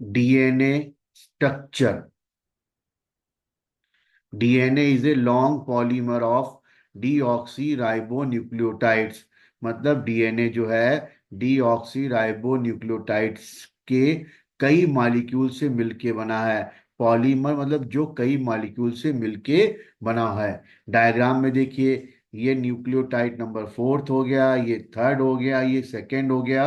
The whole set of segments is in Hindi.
DNA structure. DNA is a long polymer of deoxy ribo nucleotides. मतलब डीएनए जो है डीऑक्सी राइबो न्यूक्लियोटाइड्स के कई मॉलिक्यूल से मिलके बना है। पॉलीमर मतलब जो कई मॉलिक्यूल से मिलके बना है। डायग्राम में देखिए, ये न्यूक्लियोटाइड नंबर फोर्थ हो गया, ये थर्ड हो गया, ये सेकेंड हो गया,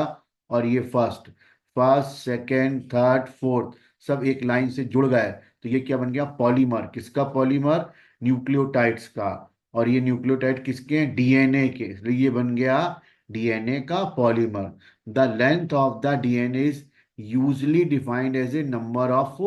और ये first. First, second, third, fourth सब एक लाइन से जुड़ गए, तो ये क्या बन गया? पॉलीमर। किसका पॉलीमर? न्यूक्लियोटाइड्स का। और ये न्यूक्लियोटाइड किसके हैं? डीएनए के, इसलिए ये बन गया डीएनए का polymer. The length of the DNA is usually defined as a number of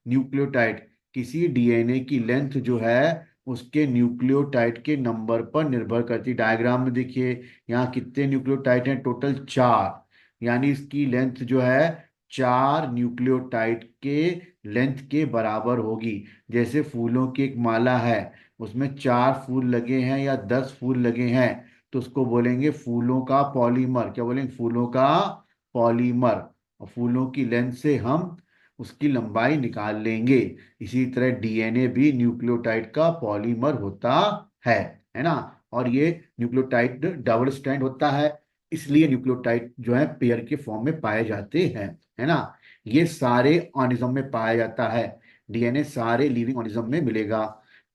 nucleotide. किसी डीएनए की लेंथ जो है उसके न्यूक्लियोटाइड के नंबर पर निर्भर करती। डायग्राम में देखिए, यहाँ कितने न्यूक्लियोटाइड हैं? टोटल 4। यानी इसकी लेंथ जो है 4 न्यूक्लियोटाइड के लेंथ के बराबर होगी। जैसे फूलों की एक माला है, उसमें 4 फूल लगे हैं या 10 फूल लगे हैं, तो उसको बोलेंगे फूलों का पॉलीमर। क्या बोलेंगे? फूलों का पॉलीमर। और फूलों की लेंथ से हम उसकी लंबाई निकाल लेंगे। इसी तरह डीएनए भी न्यूक्लियोटाइड का पॉलीमर होता है है ना। और ये न्यूक्लियोटाइड डबल स्ट्रैंड होता है, इसलिए न्यूक्लियोटाइड जो है पेयर के फॉर्म में पाए जाते हैं, है ना। ये सारे ऑर्गेनिज्म में पाया जाता है। डीएनए सारे लिविंग ऑर्गेनिज्म में मिलेगा।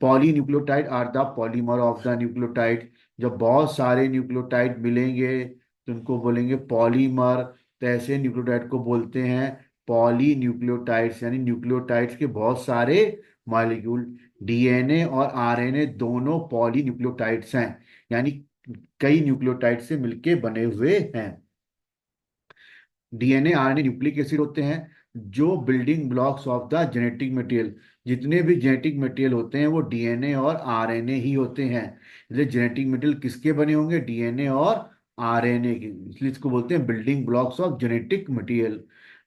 Polynucleotide are the polymer of the nucleotide. जब बहुत सारे न्यूक्लियोटाइड मिलेंगे तो उनको बोलेंगे पॉलीमर। तो ऐसे न्यूक्लियोटाइड को बोलते हैं पॉलीन्यूक्लियोटाइड्स, यानी न्यूक्लियोटाइड्स के बहुत सारे मॉलिक्यूल। डीएनए और आरएनए दोनों पॉलीन्यूक्लियोटाइड्स हैं, यानी कई न्यूक्लियोटाइड से मिलके बने हुए हैं। डीएनए आरएनए न्यूक्लिक एसिड होते हैं जो building blocks of the genetic material. जितने भी जेनेटिक मटेरियल होते हैं वो डीएनए और आरएनए ही होते हैं। इसलिए जेनेटिक मटेरियल किसके बने होंगे? डीएनए और आरएनए के, इसलिए इसको बोलते हैं building blocks of genetic material.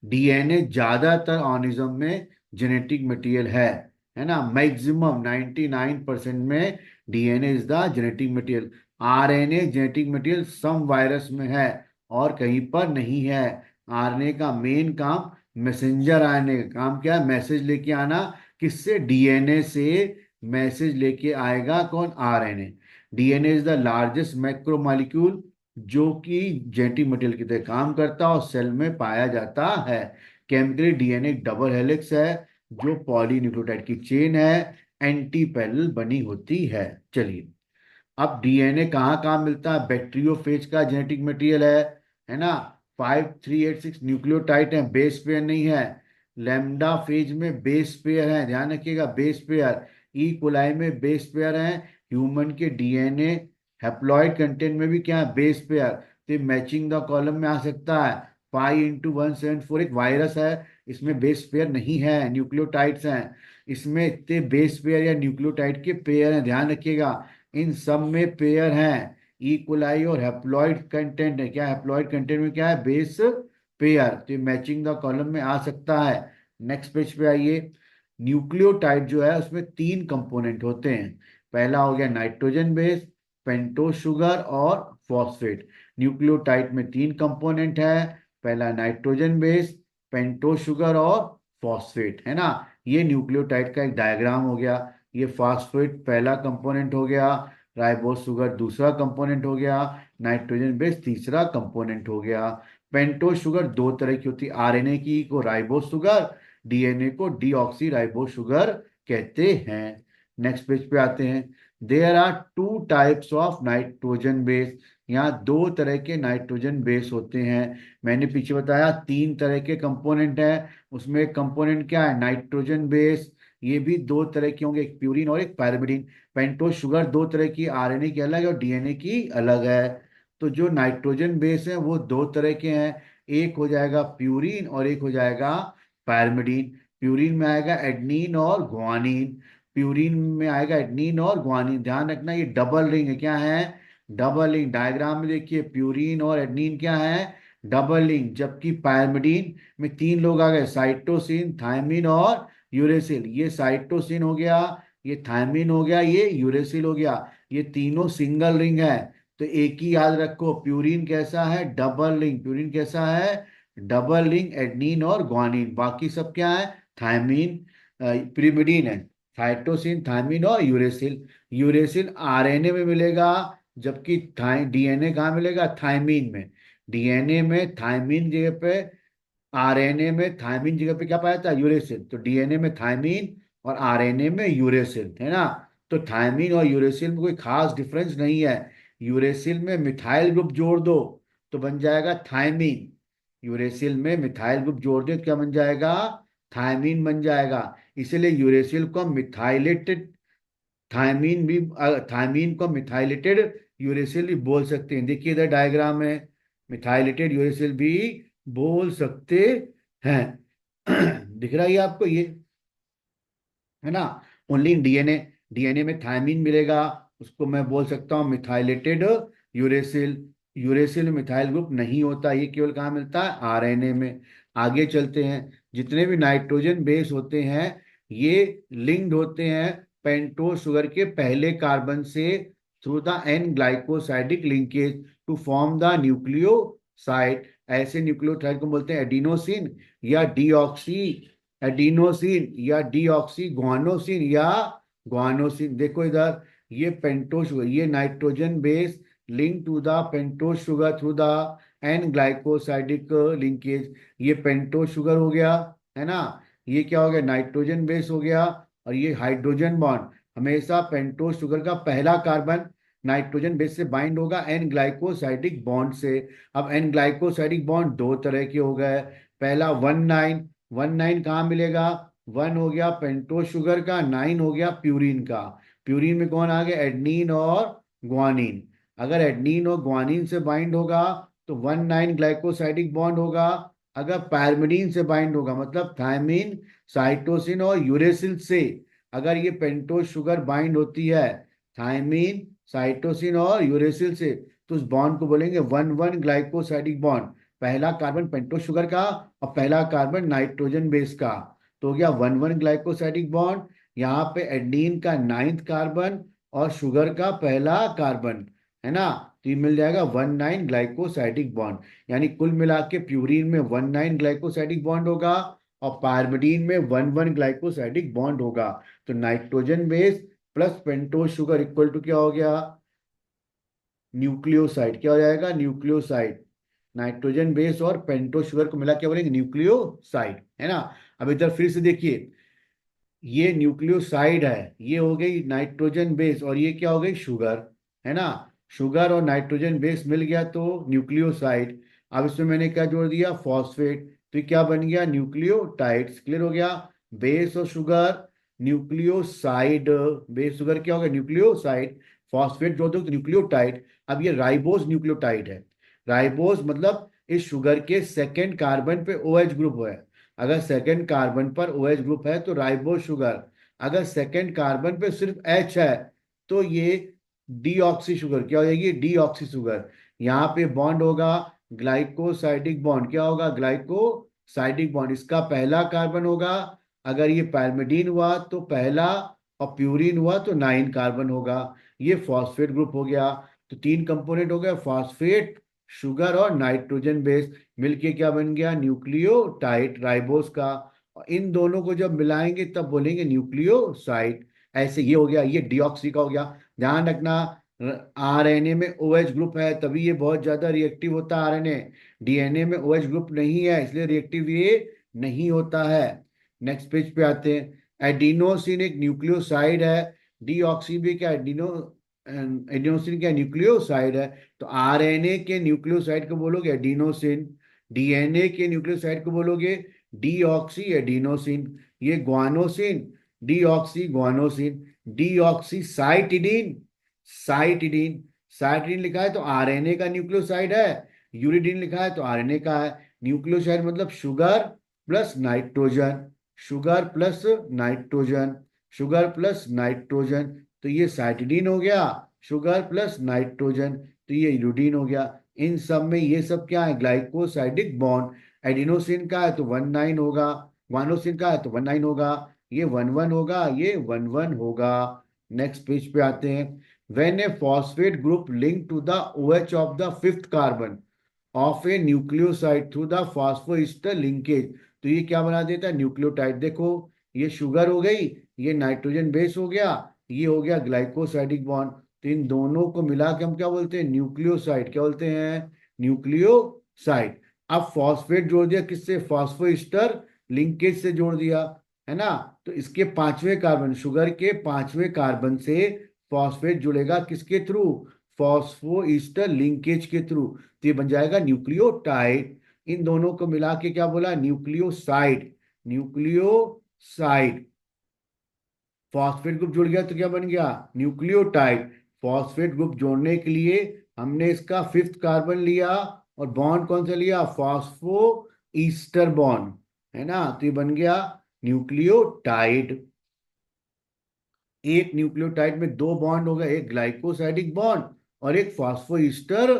DNA ज्यादातर ऑर्गेनिज्म में जेनेटिक मटेरियल है ना। मैक्सिमम 99% में DNA is the genetic material. RNA genetic material some virus में है और कहीं पर नहीं है। आरएनए का मेन काम मैसेंजर आरएनए का काम क्या है? मैसेज लेके आना। किससे? डीएनए से मैसेज लेके आएगा कौन? RNA. DNA is the largest macromolecule जो कि जेनेटिक मटेरियल की तरह काम करता है और सेल में पाया जाता है। केमिकली डीएनए डबल हेलिक्स है जो पॉलीन्यूक्लियोटाइड की चेन है, एंटी पैरेलल बनी होती है। चलिए, अब डीएनए कहाँ कहाँ मिलता है? बैक्टीरियोफेज का जेनेटिक मटेरियल है ना। 5386 न्यूक्लियोटाइड है, बेस पेयर नहीं है। लैम्डा फेज में बेस पेयर है, ध्यान रखिएगा, बेस पेयर। ई कोलाई में बेस पेयर है। ह्यूमन के डीएनए हैप्लॉइड कंटेंट में भी क्या है? Base pair. तो मैचिंग द कॉलम में आ सकता है। 5 × 174 एक वायरस है, इसमें बेस पेयर नहीं है, न्यूक्लियोटाइड्स हैं। इसमें इतने बेस पेयर या न्यूक्लियोटाइड के पेयर हैं, ध्यान रखिएगा। इन सब में पेयर हैं। ई कोलाई और हैप्लॉइड कंटेंट है। क्या हैप्लॉइड कंटेंट में क्या है? Base pair. तो ये मैचिंग द कॉलम में आ सकता है। नेक्स्ट पेज पे आइए। न्यूक्लियोटाइड जो है उसमें 3 कंपोनेंट होते हैं। पहला हो गया नाइट्रोजन बेस, पेंटोज शुगर और फॉस्फेट। न्यूक्लियोटाइड में 3 कंपोनेंट है। पहला नाइट्रोजन बेस, पेंटोज शुगर और फॉस्फेट, है ना। ये न्यूक्लियोटाइड का एक डायग्राम हो गया। ये फास्फेट पहला कंपोनेंट हो गया, राइबोस शुगर दूसरा कंपोनेंट हो गया, नाइट्रोजन बेस तीसरा कंपोनेंट हो गया। पेंटोस शुगर 2 तरह की होती है, आरएनए की को राइबोस शुगर, डीएनए को डीऑक्सी राइबोस शुगर कहते हैं। नेक्स्ट पेज पे आते हैं। There are 2 types of nitrogen base. यहाँ 2 तरह के नाइट्रोजन बेस होते हैं। मैंने पीछे बताया 3 तरह के कंपोनेंट हैं, उसमें एक कंपोनेंट क्या है? Nitrogen base. ये भी 2 तरह के होंगे, एक प्यूरिन और एक पैरामिडिन। पेंटोस शुगर 2 तरह की, आरएनए की अलग है और डीएनए की अलग है। तो जो नाइट्रोजन बेस है वो 2 तरह के हैं। एक हो जाएगा प्यूरिन और एक हो जाएगा पैरामिडिन। प्यूरिन में आएगा एडनीन और ग्वानिन। प्यूरिन में आएगा एडनीन और ग्वानिन। ध्यान रखना ये डबल रिंग है। क्या है? Double ring. डायग्राम में देखिए, प्यूरिन और एडनीन क्या है? Double ring. जबकि पैरामिडिन में 3 लोग आ गए, साइटोसिन, थायमिन और यूरेसिल। ये साइटोसिन हो गया, ये थायमिन हो गया, ये यूरेसिल हो गया। ये तीनों सिंगल रिंग है। तो एक ही याद रखो, प्यूरिन कैसा है? Double ring. प्यूरिन कैसा है? डबल रिंग एडनीन और ग्वानिन, बाकी सब क्या है, थायमीन, पिरिमिडीन है। साइटोसिन, थायमीन और यूरेसिल। यूरेसिल आरएनए में मिलेगा, जबकि डीएनए कहाँ मिलेगा, थायमीन में। डीएनए में थायमीन जगह पे, आरएनए में थायमीन जगह पे क्या पाया था, यूरेसिल। तो डीएनए में थायमीन और आरएनए में यूरेसिल, है ना। तो थायमीन और यूरेसिल में कोई खास डिफरेंस नहीं है। यूरेसिल में मिथाइल ग्रुप जोड़ दो तो बन जाएगा थायमीन। यूरेसिल में मिथाइल ग्रुप जोड़ दे तो क्या बन जाएगा, थायमीन बन जाएगा। इसीलिए यूरेसिल को मिथाइलेटेड थायमीन भी, थायमीन को मिथाइलेटेड यूरेसिल भी बोल सकते हैं। देखिए इधर डायग्राम में, मिथाइलेटेड यूरेसिल भी बोल सकते हैं। दिख रहा है ये आपको, ये है ना। ओनली इन डीएनए, डीएनए में थायमीन मिलेगा, उसको मैं बोल सकता हूँ मिथाइलेटेड यूरेसिल। यूरेसिल में मिथाइल ग्रुप नहीं होता, ये केवल कहाँ मिलता है, आरएनए में। आगे चलते हैं। जितने भी नाइट्रोजन बेस होते हैं ये लिंक्ड होते हैं पेंटोज शुगर के पहले कार्बन से through the N glycosidic linkage to form the nucleoside. ऐसे न्यूक्लियोटाइड को बोलते हैं एडिनोसिन या डीऑक्सी एडिनोसिन या डीऑक्सी ग्वानोसिन या ग्वानोसिन। देखो इधर, ये पेंटोज शुगर, ये nitrogen base link to the pentose sugar through the N glycosidic linkage. ये पेंटोज शुगर हो गया, है ना। ये क्या हो गया, नाइट्रोजन बेस हो गया। और ये हाइड्रोजन बॉन्ड, हमेशा पेंटोज शुगर का पहला कार्बन नाइट्रोजन बेस से बाइंड होगा एन ग्लाइकोसाइडिक बॉन्ड से। अब एन ग्लाइकोसाइडिक बॉन्ड दो तरह के हो गए। पहला 19, 19 कहाँ मिलेगा, 1 हो गया पेंटोज शुगर का, 9 हो गया प्यूरिन का। प्यूरिन में कौन आ गया, एडनीन और ग्वानिन। अगर एडनीन और ग्वानिन से बाइंड होगा तो 19 ग्लाइकोसाइडिक बॉन्ड होगा। अगर पैरमिडीन से बाइंड होगा, मतलब थायमीन, साइटोसिन और यूरेसिल से, अगर ये पेंटोज शुगर बाइंड होती है थायमीन, साइटोसिन और यूरेसिल से, तो उस बॉन्ड को बोलेंगे 1,1 ग्लाइकोसाइडिक बॉन्ड। पहला कार्बन पेंटोज शुगर का और पहला कार्बन नाइट्रोजन बेस का, तो हो गया 1,1 ग्लाइकोसाइडिक बॉन्ड। यहाँ पे एडीन का 9th कार्बन और शुगर का पहला कार्बन, है ना। तो ये मिल जाएगा 19 ग्लाइकोसाइडिक बॉन्ड। यानी कुल मिला के प्यूरिन में 19 ग्लाइकोसाइडिक बॉन्ड होगा और पायरिमिडीन में 1,1 ग्लाइकोसाइडिक बॉन्ड होगा। तो nitrogen base plus pentose sugar equal to क्या हो गया, न्यूक्लियोसाइड। क्या हो जाएगा, न्यूक्लियोसाइड। नाइट्रोजन बेस और पेंटोज शुगर को मिला के बोलेंगे न्यूक्लियोसाइड, है ना। अब इधर फिर से देखिए, ये न्यूक्लियोसाइड है, ये हो गई नाइट्रोजन बेस, और ये क्या हो गई, शुगर, है ना। शुगर और नाइट्रोजन बेस मिल गया तो न्यूक्लियोसाइड। अब इसमें मैंने क्या जोड़ दिया, फॉस्फेट, तो ये क्या बन गया, न्यूक्लियोटाइड्स। क्लियर हो गया, बेस और शुगर न्यूक्लियोसाइड। बेस शुगर क्या हो गया, न्यूक्लियोसाइड। फॉस्फेट जोड़ दो तो न्यूक्लियोटाइड। अब ये राइबोस न्यूक्लियोटाइड है। राइबोस मतलब इस शुगर के सेकेंड कार्बन पे OH ग्रुप है। अगर सेकेंड कार्बन पर OH ग्रुप है तो राइबोस शुगर। अगर सेकेंड कार्बन पे सिर्फ H है तो ये डीऑक्सी शुगर। क्या हो जाएगी, डीऑक्सी शुगर। यहाँ पे बॉन्ड होगा ग्लाइकोसाइडिक बॉन्ड। क्या होगा, ग्लाइकोसाइडिक बॉन्ड। इसका पहला कार्बन होगा, अगर ये पैरमिडीन हुआ तो पहला, और प्यूरिन हुआ तो 9 कार्बन होगा। ये फॉस्फेट ग्रुप हो गया। तो 3 कंपोनेंट हो गए, फॉस्फेट, शुगर और नाइट्रोजन बेस, मिलके क्या बन गया, न्यूक्लियोटाइड राइबोस का। और इन दोनों को जब मिलाएंगे तब बोलेंगे न्यूक्लियोसाइड। ऐसे ये हो गया, ये डीऑक्सी का हो गया। ध्यान रखना, आरएनए में OH ग्रुप है तभी ये बहुत ज्यादा रिएक्टिव होता है आरएनए। डीएनए में OH ग्रुप नहीं है इसलिए रिएक्टिव ये नहीं होता है। नेक्स्ट पेज पे आते हैं। एडिनोसिन एक न्यूक्लियोसाइड है, डीऑक्सी भी क्या, एडिनोसिन क्या, न्यूक्लियोसाइड है। तो आरएनए के न्यूक्लियोसाइड को बोलोगे एडिनोसिन, डीएनए के न्यूक्लियोसाइड को बोलोगे डीऑक्सी एडिनोसिन। ये guanosine, deoxy guanosine, deoxy cytidine, cytidine. Cytidine लिखा है तो आरएनए का न्यूक्लियोसाइड है, यूरिडीन लिखा है तो आरएनए का है। न्यूक्लियोसाइड मतलब sugar plus nitrogen, sugar plus nitrogen, sugar plus nitrogen. तो ये साइटिडीन हो गया, शुगर प्लस नाइट्रोजन, तो ये यूरिडीन हो गया। इन सब में ये सब क्या है, ग्लाइकोसाइडिक बॉन्ड। एडिनोसिन का है तो 19 होगा, ग्वानोसिन का है तो 19 होगा, ये 1,1 होगा, ये 1,1 होगा। नेक्स्ट पेज पे आते हैं। When a phosphate group link to the OH of the 5th carbon, of a nucleoside through the phosphoester linkage. तो ये क्या बना देता है, न्यूक्लियोटाइड। देखो ये शुगर हो गई, ये नाइट्रोजन बेस हो गया, ये हो गया ग्लाइकोसाइडिक बॉन्ड। तो इन दोनों को मिला के हम क्या बोलते हैं, न्यूक्लियोसाइड। क्या बोलते हैं, न्यूक्लियोसाइड। अब फॉस्फेट जोड़ दिया किससे, फास्फोइस्टर लिंकेज से जोड़ दिया, है ना। तो इसके पांचवें कार्बन, शुगर के पांचवें कार्बन से फॉस्फेट जुड़ेगा किसके थ्रू, फॉस्फोइस्टर लिंकेज के थ्रू। तो ये बन जाएगा न्यूक्लियोटाइड। इन दोनों को मिला के क्या बोला, न्यूक्लियोसाइड। न्यूक्लियोसाइड। फॉस्फेट ग्रुप जुड़ गया तो क्या बन गया, न्यूक्लियोटाइड। फॉस्फेट ग्रुप जोड़ने के लिए हमने इसका फिफ्थ कार्बन लिया, और बॉन्ड कौन सा लिया, फॉस्फो ईस्टर बॉन्ड, है ना। तो ये बन गया न्यूक्लियोटाइड। एक न्यूक्लियोटाइड में दो बॉन्ड हो गए, एक ग्लाइकोसाइडिक बॉन्ड और एक फॉस्फोईस्टर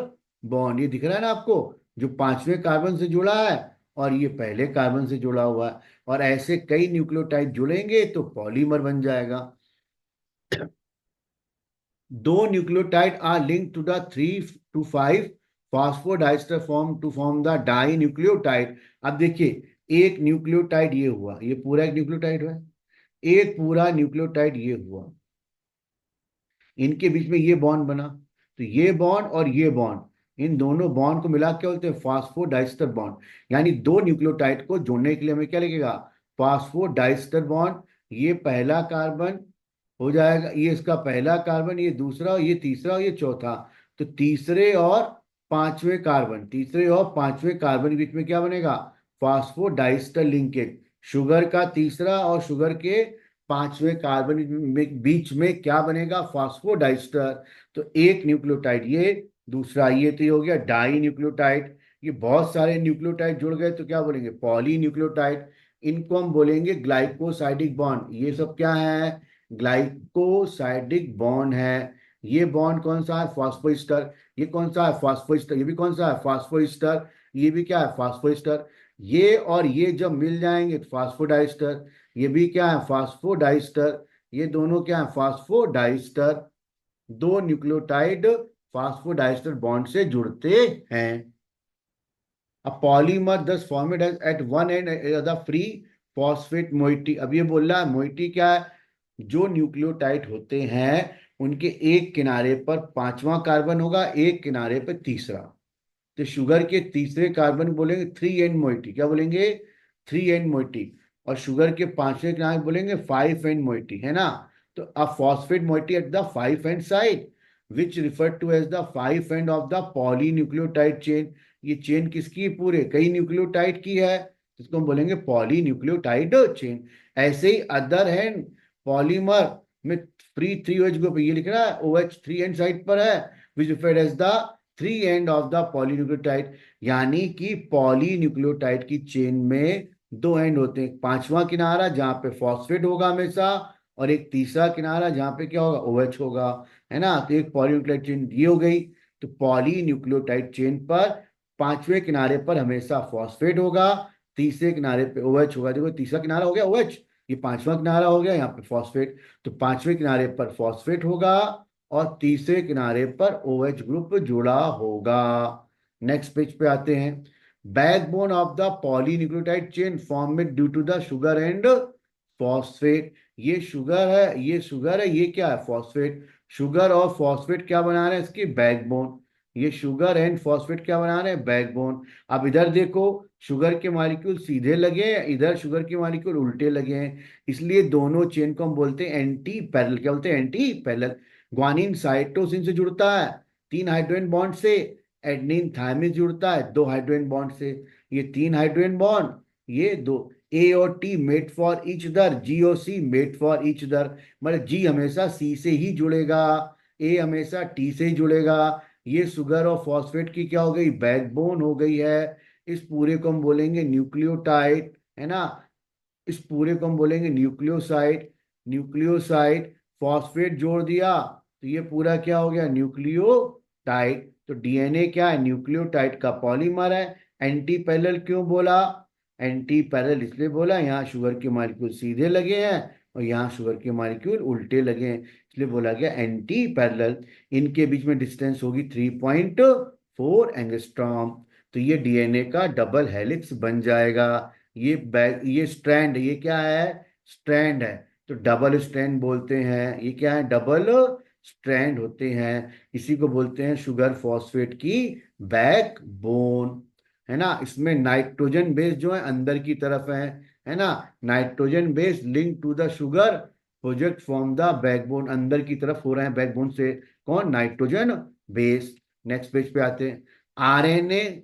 बॉन्ड। ये दिख रहा है ना आपको, जो पांचवें कार्बन से जुड़ा है और ये पहले कार्बन से जुड़ा हुआ है। और ऐसे कई न्यूक्लियोटाइड जुड़ेंगे तो पॉलीमर बन जाएगा। दो nucleotide are link to the 3 to 5 phosphodiester form to form the di nucleotide. अब देखिए, एक न्यूक्लियोटाइड ये हुआ, ये पूरा एक न्यूक्लियोटाइड हुआ, एक पूरा न्यूक्लियोटाइड ये हुआ, इनके बीच में ये बॉन्ड बना। तो ये बॉन्ड और ये बॉन्ड, इन दोनों बॉन्ड को मिला के बोलते हैं फास्फोडाइस्टर बॉन्ड। यानी दो न्यूक्लियोटाइड को जोड़ने के लिए हमें क्या लगेगा, फास्फोडाइस्टर बॉन्ड। ये पहला कार्बन हो जाएगा, ये इसका पहला कार्बन, ये दूसरा, ये तीसरा और ये चौथा। तो तीसरे और पांचवें कार्बन, तीसरे और पांचवें कार्बन के बीच में क्या बनेगा, फास्फोडाइस्टर लिंकेज। शुगर का तीसरा और शुगर के पांचवें कार्बन में बीच में क्या बनेगा, फास्फोडाइस्टर। तो एक न्यूक्लियोटाइड ये, दूसरा ये, तो ये हो गया डाई न्यूक्लियोटाइड। ये बहुत सारे न्यूक्लियोटाइड जुड़ गए तो क्या बोलेंगे, पॉली न्यूक्लियोटाइड। इनको हम बोलेंगे ग्लाइकोसाइडिक बॉन्ड। ये सब क्या है, ग्लाइकोसाइडिक बॉन्ड है। ये बॉन्ड कौन सा है, फास्फोइस्टर। ये कौन सा है, फास्फोइस्टर। ये भी कौन सा है, फास्फोइस्टर। ये भी क्या है, फास्फोइस्टर। ये और ये जब मिल जाएंगे तो फास्फोडाइस्टर। ये भी क्या है, फास्फोडाइस्टर। ये दोनों क्या है, फास्फोडाइस्टर। दो न्यूक्लियोटाइड फास्फोडाइस्टर बॉन्ड से जुड़ते हैं। A polymer thus formed as at one end the free phosphate moiety। अब ये बोल रहा है मोइटी क्या है, जो न्यूक्लियोटाइड होते हैं उनके एक किनारे पर पांचवा कार्बन होगा, एक किनारे पर तीसरा। तो शुगर के तीसरे कार्बन बोलेंगे थ्री एंड मोइटी। क्या बोलेंगे, थ्री एंड मोइटी। और शुगर के पांचवें किनारे बोलेंगे फाइव एंड मोइटी, है ना। तो a phosphate moiety at the five end side which refer to as the five end of the polynucleotide chain. ये चेन किसकी है? पूरे कई न्यूक्लियोटाइड की है, जिसको हम बोलेंगे पॉलीन्यूक्लियोटाइड चेन। ऐसे ही अदर हैंड पॉलीमर में फ्री थ्री OH ग्रुप, ये लिख रहा है OH थ्री एंड साइड पर है, which referred as the three end of the polynucleotide. यानी कि पॉलीन्यूक्लियोटाइड की चेन में दो एंड होते हैं, एक पांचवा किनारा जहां पे फॉस्फेट होगा हमेशा, और एक तीसरा किनारा जहां पे क्या होगा, OH होगा, है ना। तो एक पॉलीन्यूक्लियोटाइड चेन ये हो गई। तो पॉलीन्यूक्लियोटाइड चेन पर पांचवें किनारे पर हमेशा फॉस्फेट होगा, तीसरे किनारे पे OH होगा। देखो तीसरा किनारा हो गया OH, ये पांचवा किनारा हो गया यहाँ पे फॉस्फेट। तो पांचवें किनारे पर फॉस्फेट होगा और तीसरे किनारे पर OH ग्रुप जुड़ा होगा। नेक्स्ट पेज पे आते हैं। Backbone of the polynucleotide chain form में due to the sugar and phosphate. ये शुगर है, ये शुगर है, ये क्या है, फॉस्फेट। शुगर और फॉस्फेट क्या बना रहे हैं, इसकी बैकबोन। ये शुगर एंड फॉस्फेट क्या बना रहे हैं, बैकबोन। अब इधर देखो, शुगर के मॉलिक्यूल सीधे लगे हैं, इधर शुगर के मॉलिक्यूल उल्टे लगे हैं, इसलिए दोनों चेन को हम बोलते हैं एंटी पैरेलल। क्या बोलते हैं, एंटी पैरेलल। ग्वानिन साइटोसिन से जुड़ता है तीन हाइड्रोजन बॉन्ड से, एडेनिन थायमिन जुड़ता है दो हाइड्रोजन बॉन्ड से। ये तीन हाइड्रोजन बॉन्ड, ये दो, ए और T mate for each other, G और C mate for each other. मतलब जी हमेशा सी से ही जुड़ेगा, ए हमेशा टी से ही जुड़ेगा। ये शुगर और फॉस्फेट की क्या हो गई, बैकबोन हो गई है। इस पूरे को हम बोलेंगे न्यूक्लियोटाइड, है ना। इस पूरे को हम बोलेंगे न्यूक्लियोसाइड। न्यूक्लियोसाइड, फॉस्फेट जोड़ दिया तो ये पूरा क्या हो गया, न्यूक्लियोटाइड। तो डीएनए क्या है, न्यूक्लियोटाइड का पॉलीमर है। एंटी पैरेलल क्यों बोला, एंटी पैरेलल इसलिए बोला यहाँ शुगर के मॉलिक्यूल सीधे लगे हैं और यहाँ शुगर के मॉलिक्यूल उल्टे लगे हैं, इसलिए बोला गया एंटी पैरेलल। इनके बीच में डिस्टेंस होगी 3.4 एंगस्ट्रॉम। तो ये डीएनए का डबल हेलिक्स बन जाएगा। ये स्ट्रैंड, ये क्या है, स्ट्रैंड है। तो डबल स्ट्रैंड बोलते हैं, ये क्या है, डबल स्ट्रैंड होते हैं। इसी को बोलते हैं शुगर फॉस्फेट की बैकबोन, है ना। इसमें नाइट्रोजन बेस जो है अंदर की तरफ है ना। Nitrogen base link to the sugar project from the backbone, अंदर की तरफ हो रहे हैं बैकबोन से। कौन, नाइट्रोजन बेस। नेक्स्ट पेज पे आते हैं। आरएनए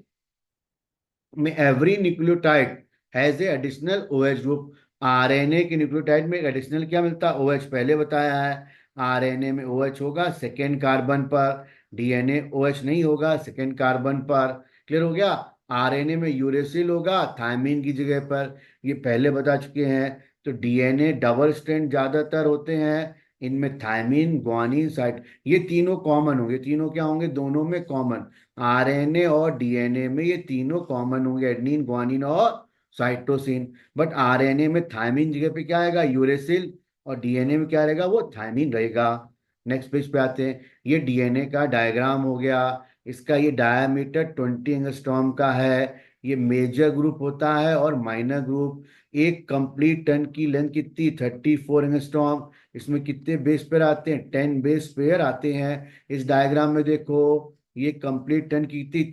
में every nucleotide has a additional OH group. RNA के न्यूक्लियोटाइड में एक एडिशनल क्या मिलता है, ओएच, पहले बताया है। आरएनए में ओएच होगा सेकेंड कार्बन पर, डीएनए ओएच नहीं होगा सेकेंड कार्बन पर। क्लियर हो गया। आरएनए में यूरेसिल होगा थायमीन की जगह पर, ये पहले बता चुके हैं। तो डीएनए डबल स्ट्रैंड ज्यादातर होते हैं, इनमें थायमीन, ग्वानिन, साइट, ये तीनों कॉमन होंगे। तीनों क्या होंगे, दोनों में कॉमन। आरएनए और डीएनए में ये तीनों कॉमन होंगे, एडनिन, ग्वानिन और साइटोसिन। बट आरएनए में थायमिन जगह पे क्या आएगा, यूरेसिल, और डीएनए में क्या रहेगा, वो थायमिन रहेगा। नेक्स्ट पेज पे आते हैं। ये डीएनए का डायग्राम हो गया। इसका ये डायमीटर 20 एंगस्ट्रॉम का है। ये मेजर ग्रुप होता है और माइनर ग्रुप। एक कंप्लीट टन की लेंथ कितनी, 34 एंगस्ट्रॉम। इसमें कितने बेस पेयर आते हैं, 10 बेस पेयर आते हैं। इस डायग्राम में देखो, ये कंप्लीट टन की थी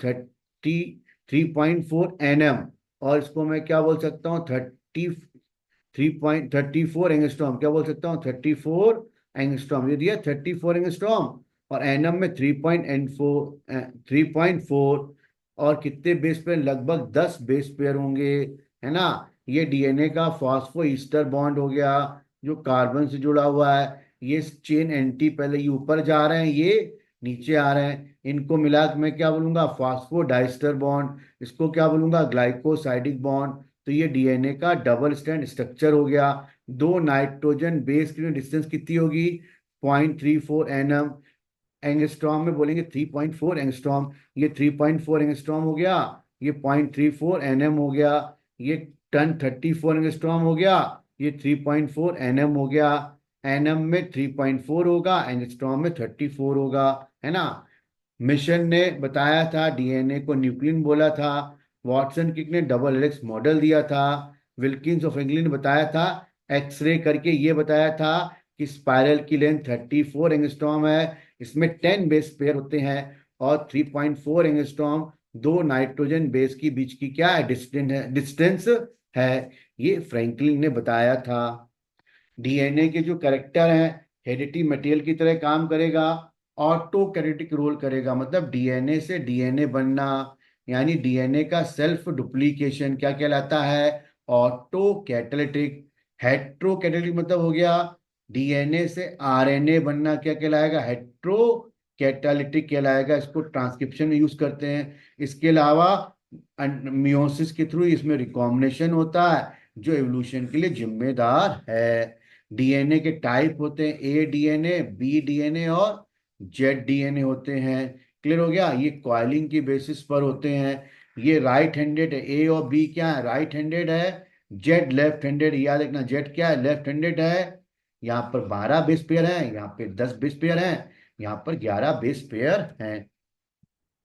3.4 NM, और इसको मैं क्या बोल सकता हूँ, 3.34 एंगस्ट्रॉम। क्या बोल सकता हूँ, 34 एंगस्ट्रॉम, ये दिया 34 एंगस्ट्रॉम। और एनम में 3.4 और कितने बेस पेयर, लगभग 10 बेस पेयर होंगे, है ना। ये डीएनए का फॉस्फो ईस्टर बॉन्ड हो गया, जो कार्बन से जुड़ा हुआ है। ये चेन एंटी, पहले ये ऊपर जा रहे हैं, ये नीचे आ रहे हैं। इनको मिला के मैं क्या बोलूंगा, फास्फोडाइस्टर बॉन्ड। इसको क्या बोलूंगा, ग्लाइकोसाइडिक बॉन्ड। तो ये डीएनए का डबल स्ट्रैंड स्ट्रक्चर हो गया। दो नाइट्रोजन बेस की डिस्टेंस कितनी होगी, 0.34 NM। एंगस्ट्रॉम में बोलेंगे 3.4 एंगस्ट्रॉम। ये 3.4 एंगस्ट्रॉम हो गया, ये 0.34 NM हो गया। ये टन 34 एंगस्ट्रॉम हो गया, ये 3.4 NM हो गया। एनएम में 3.4 होगा, एंगस्ट्रॉम में 34 होगा, है ना। मिशन ने बताया था, डीएनए को न्यूक्लियन बोला था। वॉटसन किक ने डबल हेलिक्स मॉडल दिया था। विल्किंस ऑफ इंग्लैंड ने बताया था, एक्सरे करके ये बताया था कि स्पाइरल की लेंथ 34 एंगस्ट्रॉम है। इसमें 10 बेस पेयर होते हैं, और 3.4 एंगस्ट्रॉम दो नाइट्रोजन बेस की बीच की क्या है, डिस्टेंस है। ये फ्रैंकलिन ने बताया था। डीएनए के जो करेक्टर हैं, हेरिडिटी मटेरियल की तरह काम करेगा, ऑटो कैटेलिटिक रोल करेगा। मतलब डीएनए से डीएनए बनना, यानी डीएनए का सेल्फ डुप्लीकेशन क्या कहलाता है, ऑटो कैटेलिटिक। हेट्रो कैटेलिटिक मतलब हो गया डीएनए से आरएनए बनना, क्या कहलाएगा, हेट्रो कैटालिटिक कहलाएगा। इसको ट्रांसक्रिप्शन में यूज करते हैं। इसके अलावा मियोसिस के थ्रू इसमें रिकॉम्बिनेशन होता है, जो एवोल्यूशन के लिए जिम्मेदार है। डीएनए के टाइप होते हैं, ए डीएनए, बी डीएनए और जेड डीएनए होते हैं। क्लियर हो गया। ये कॉइलिंग की बेसिस पर होते हैं। ये राइट हैंडेड है, ए और बी क्या है, राइट हैंडेड है। जेड लेफ्ट हैंडेड, याद रखना, जेड क्या है, लेफ्ट हैंडेड है। यहाँ पर 12 बेस पेयर हैं, यहाँ पे 10 बेस पेयर हैं, यहाँ पर 11 बेस पेयर हैं।